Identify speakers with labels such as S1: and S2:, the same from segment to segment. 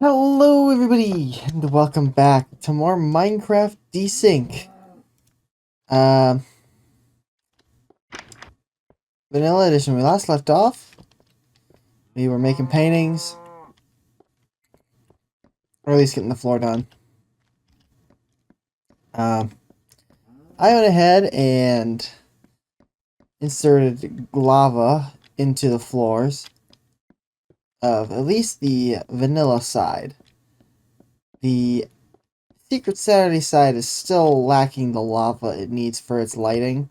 S1: Hello everybody, and welcome back to more Minecraft Desync. Um, Vanilla Edition. We last left off. We were making paintings, or at least getting the floor done. Um, I went ahead and inserted lava into the floors of at least the vanilla side. The Secret Saturday side is still lacking the lava it needs for its lighting,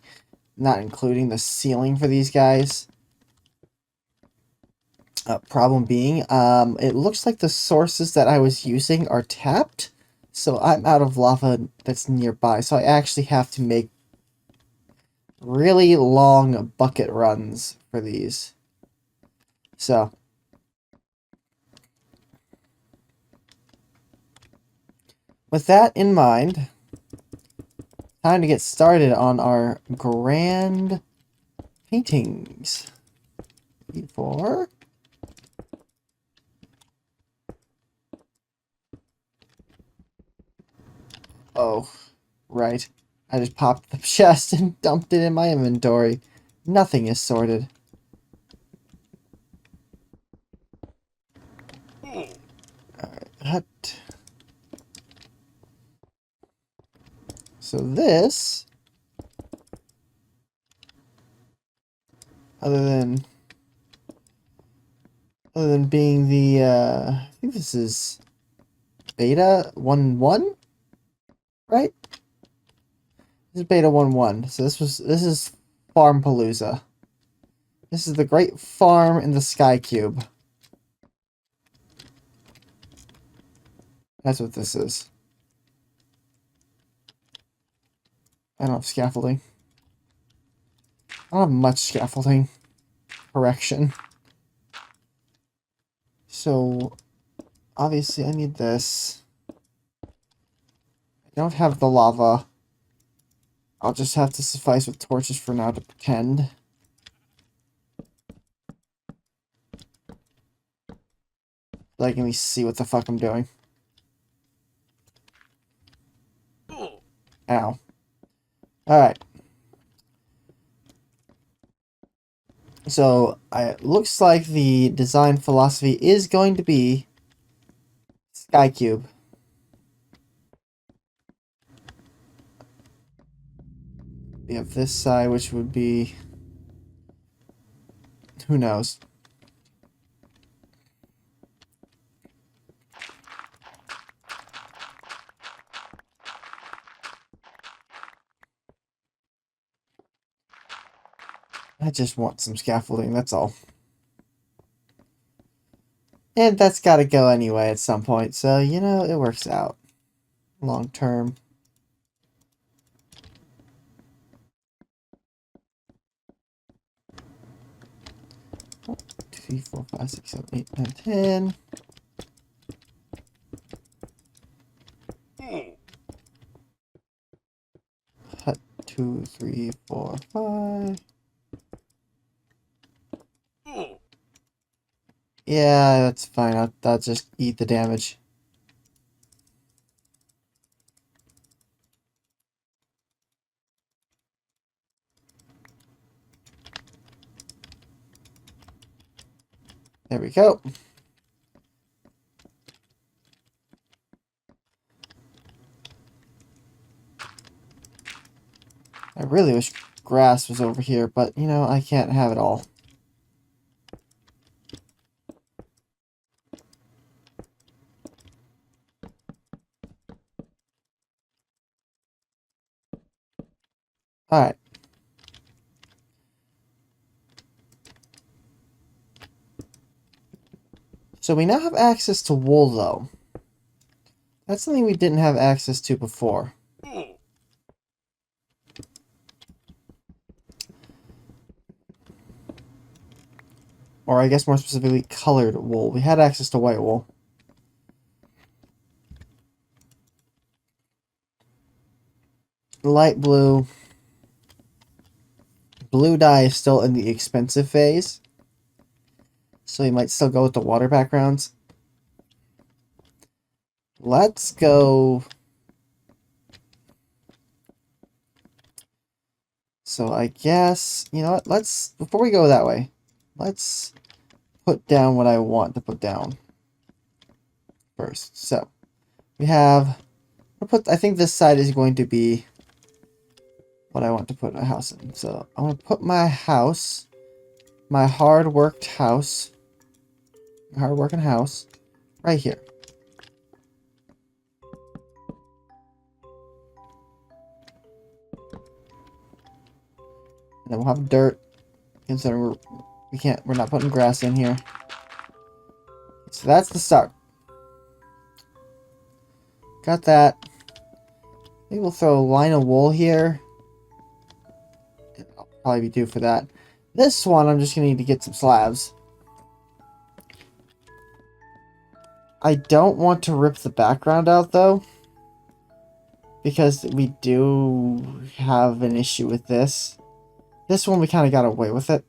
S1: not including the ceiling for these guys. Problem being, it looks like the sources that I was using are tapped, so I'm out of lava that's nearby, so I actually have to make really long bucket runs for these. So, with that in mind, time to get started on our grand paintings. E4. Oh, right. I just popped the chest and dumped it in my inventory. Nothing is sorted. Alright, hut. So this, other than being the, I think this is beta 1.1, right? This is beta 1.1. So this is Farm Palooza. This is the great farm in the Sky Cube. That's what this is. I don't have scaffolding. I don't have much scaffolding. Correction. So, obviously I need this. I don't have the lava. I'll just have to suffice with torches for now to pretend. Like, let me see what the fuck I'm doing. Ow. Alright. So, it looks like the design philosophy is going to be Sky Cube. We have this side, which would be... who knows? I just want some scaffolding, that's all. And that's gotta go anyway at some point, so, you know, it works out. Long term. 1, 2, 3, 4, 5, 6, 7, 8, 9, 10. Hut 2, 3, 4, 5. Yeah, that's fine. I'll just eat the damage. There we go. I really wish grass was over here, but, you know, I can't have it all. Alright. So we now have access to wool, though. That's something we didn't have access to before. Or I guess more specifically, colored wool. We had access to white wool. Light blue. Blue dye is still in the expensive phase. So you might still go with the water backgrounds. let's go. So I guess, you know what, before we go that way, let's put down what I want to put down first. So, we have, I think this side is going to be what I want to put my house in. So, I'm going to put my house, my hard-worked house, hard-working house, right here. And then we'll have dirt, considering we're not putting grass in here. So that's the start. Got that. Maybe we'll throw a line of wool here. I'll probably be due for that. This one, I'm just going to need to get some slabs. I don't want to rip the background out, though. Because we do have an issue with this. This one, we kind of got away with it.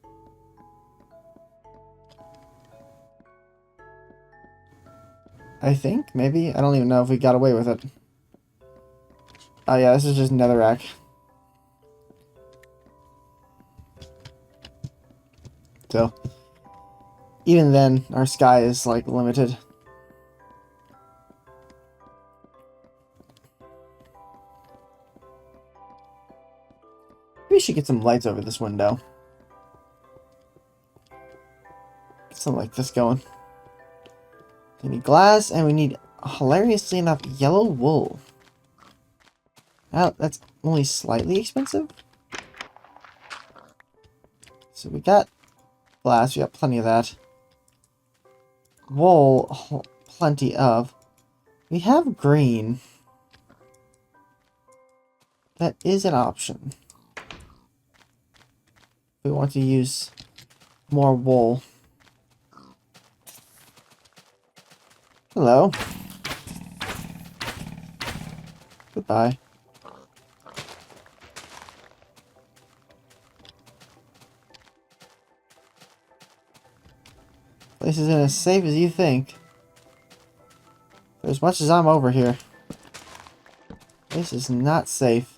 S1: I think, maybe? I don't even know if we got away with it. Oh yeah, this is just netherrack. So, even then, our sky is, like, limited. We should get some lights over this window. Get something like this going. We need glass, and we need, hilariously enough, yellow wool. Now, that's only slightly expensive. So we got glass, we got plenty of that. Wool, plenty of. We have green. That is an option. We want to use more wool. Hello. Goodbye. Place isn't as safe as you think. For as much as I'm over here, this is not safe.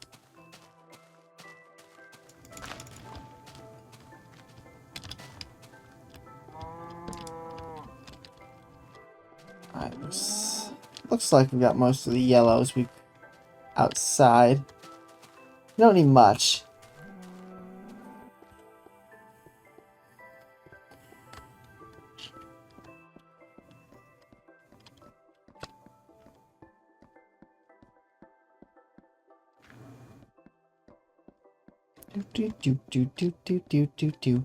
S1: Alright, looks like we got most of the yellows outside. We don't need much. Do.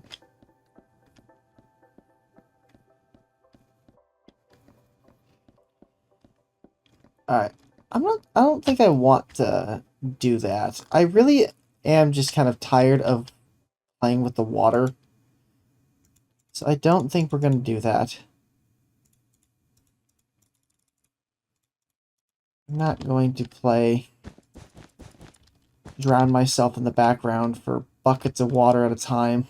S1: Alright. I don't think I want to do that. I really am just kind of tired of playing with the water. So I don't think we're going to do that. I'm not going to drown myself in the background for buckets of water at a time.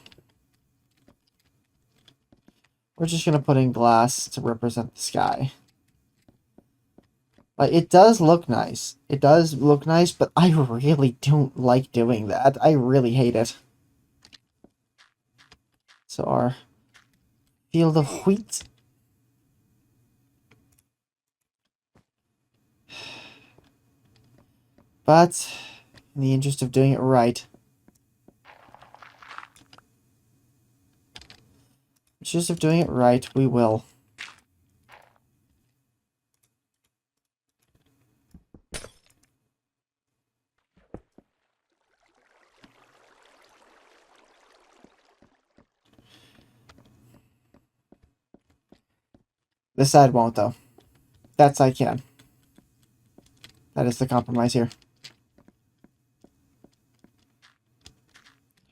S1: We're just going to put in glass to represent the sky. Like, it does look nice. It does look nice, but I really don't like doing that. I really hate it. So our field of wheat. But, in the interest of doing it right. In the interest of doing it right, we will. This side won't, though. That side can. That is the compromise here.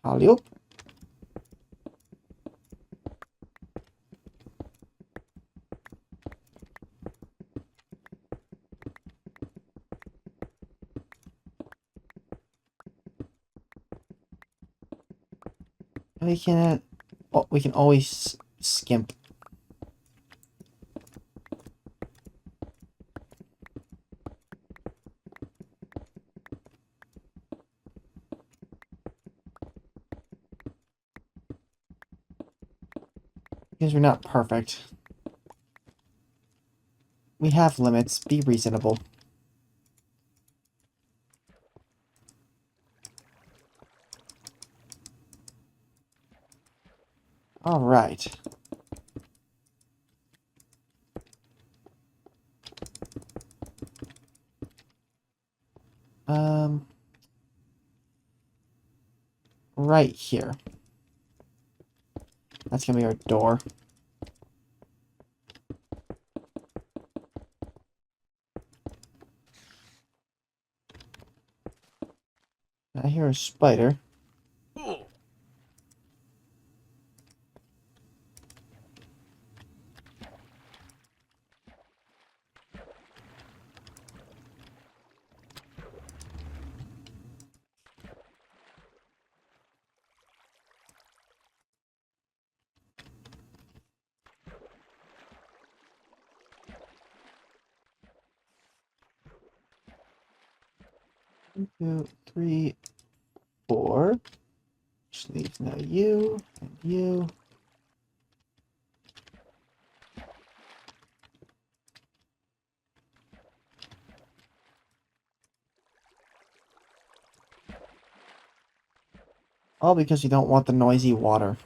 S1: Alley-oop. We can... Oh, we can always skimp. Because we're not perfect. We have limits. Be reasonable. Alright. Right here. That's gonna be our door. I hear a spider. One, two, three, four. Which leaves now you and you. All because you don't want the noisy water.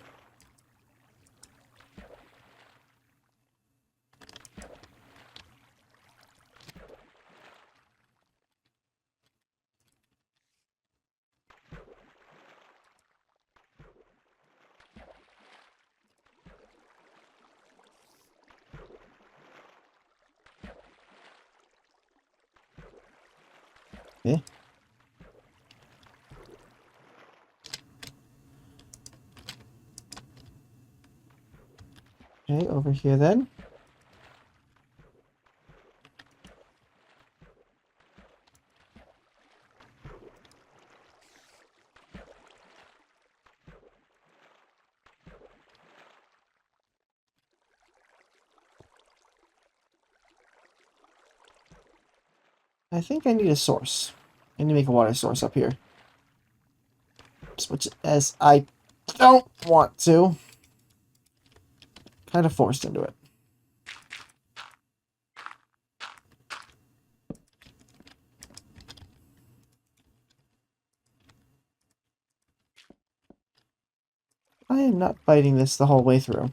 S1: Okay. Okay, over here then. I think I need a source. I need to make a water source up here. Which, as I don't want to. Kind of forced into it. I am not fighting this the whole way through.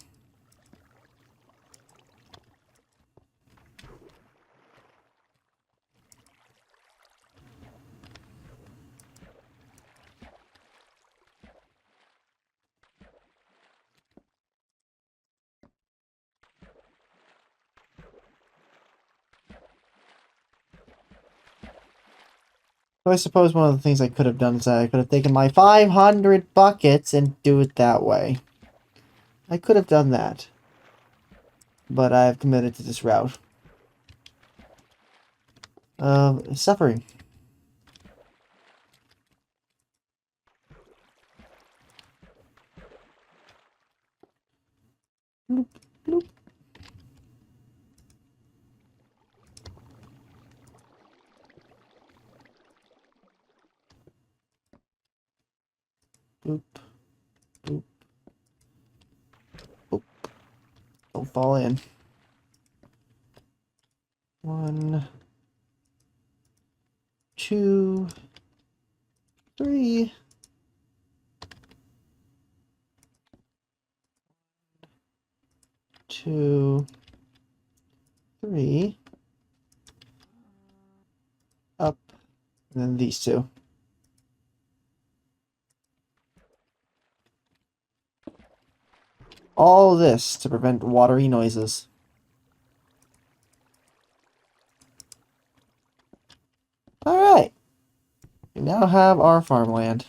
S1: So I suppose one of the things I could have done is that I could have taken my 500 buckets and do it that way. I could have done that. But I have committed to this route. Suffering. Bloop, bloop. Boop. Boop. Boop. Don't fall in. 1, 2, 3. 2, 3. Up. And then these two. All this to prevent watery noises. Alright. We now have our farmland.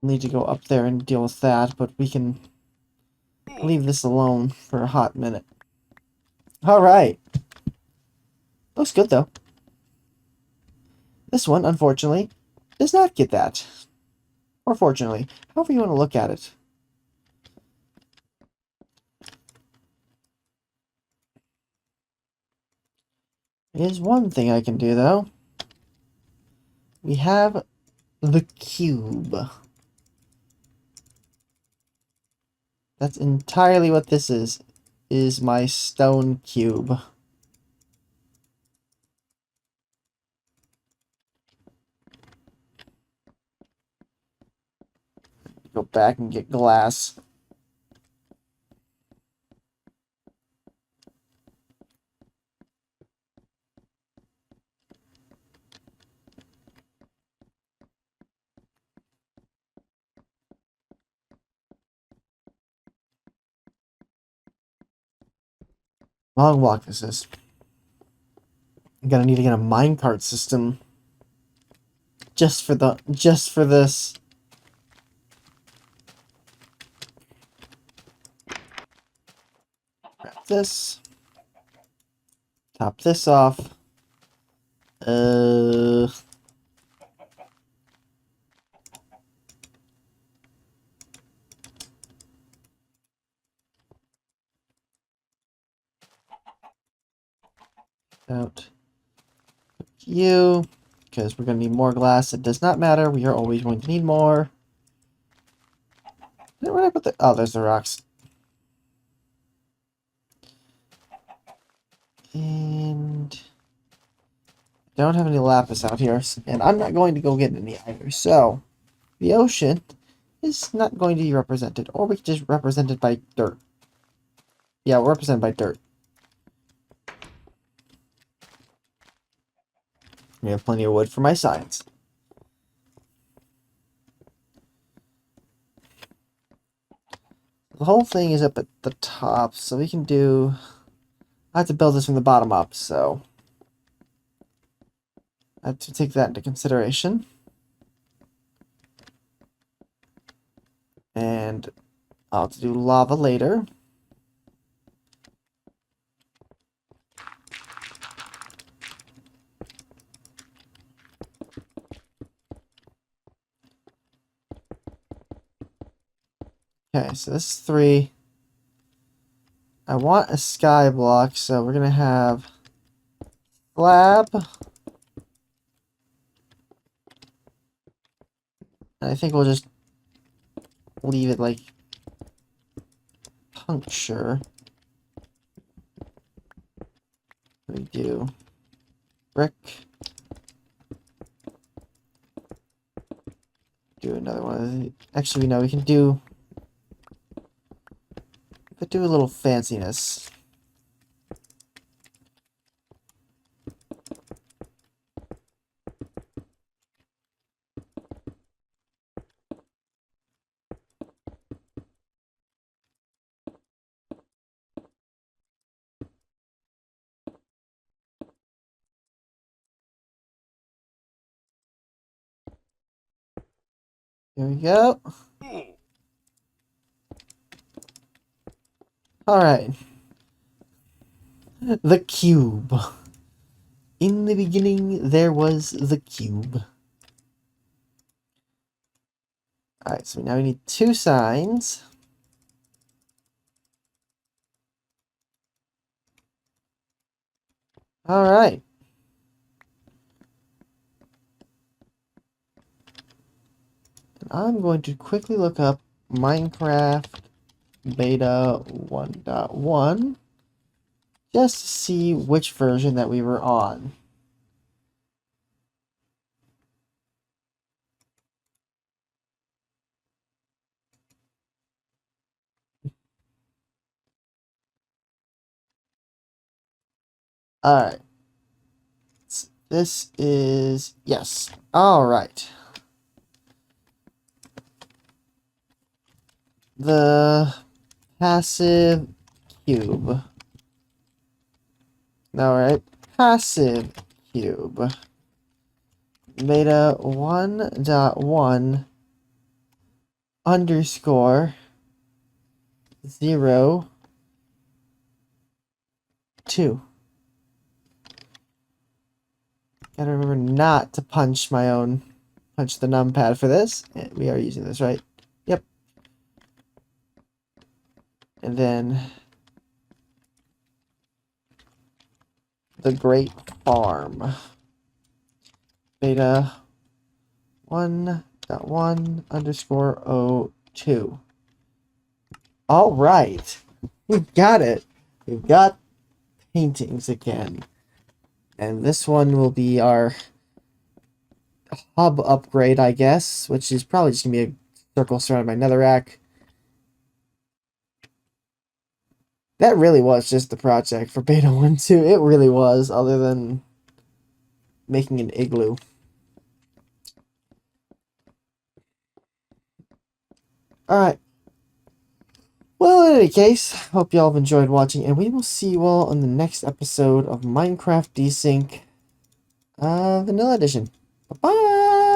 S1: Need to go up there and deal with that, but we can leave this alone for a hot minute. Alright. Looks good, though. This one, unfortunately, does not get that. Or fortunately. However you want to look at it. There's one thing I can do, though. We have the cube. That's entirely what this is my stone cube. Go back and get glass. Long walk this is. I'm gonna need to get a minecart system just for this. Grab this. Top this off. Out you, because we're going to need more glass. It does not matter. We are always going to need more. Where did I put the... Oh, there's the rocks. And... I don't have any lapis out here. And I'm not going to go get any either. So, the ocean is not going to be represented. Or we can just represent it by dirt. Yeah, we're represented by dirt. We have plenty of wood for my signs. The whole thing is up at the top, so we can do... I have to build this from the bottom up, so... I have to take that into consideration. And I'll have to do lava later. Okay, so this is 3. I want a sky block, so we're gonna have slab. And I think we'll just leave it like puncture. We do brick. Do another one. Actually, no, we can do. But do a little fanciness. Here we go. Alright. The cube. In the beginning, there was the cube. Alright, so now we need 2 signs. Alright. I'm going to quickly look up Minecraft Beta 1.1 just to see which version that we were on. Alright. This is... Yes. Alright. The passive cube. Alright. Passive cube. Beta 1.1 underscore 0 2. Gotta remember not to punch the numpad for this. We are using this, right? Yep. And then the Great Farm. Beta 1.1_02. All right, we've got it. We've got paintings again, and this one will be our hub upgrade, I guess, which is probably just gonna be a circle surrounded by netherrack. That really was just the project for beta 1.2. It really was, other than making an igloo. Alright. Well, in any case, hope y'all have enjoyed watching, and we will see you all in the next episode of Minecraft Desync Vanilla Edition. Bye-bye!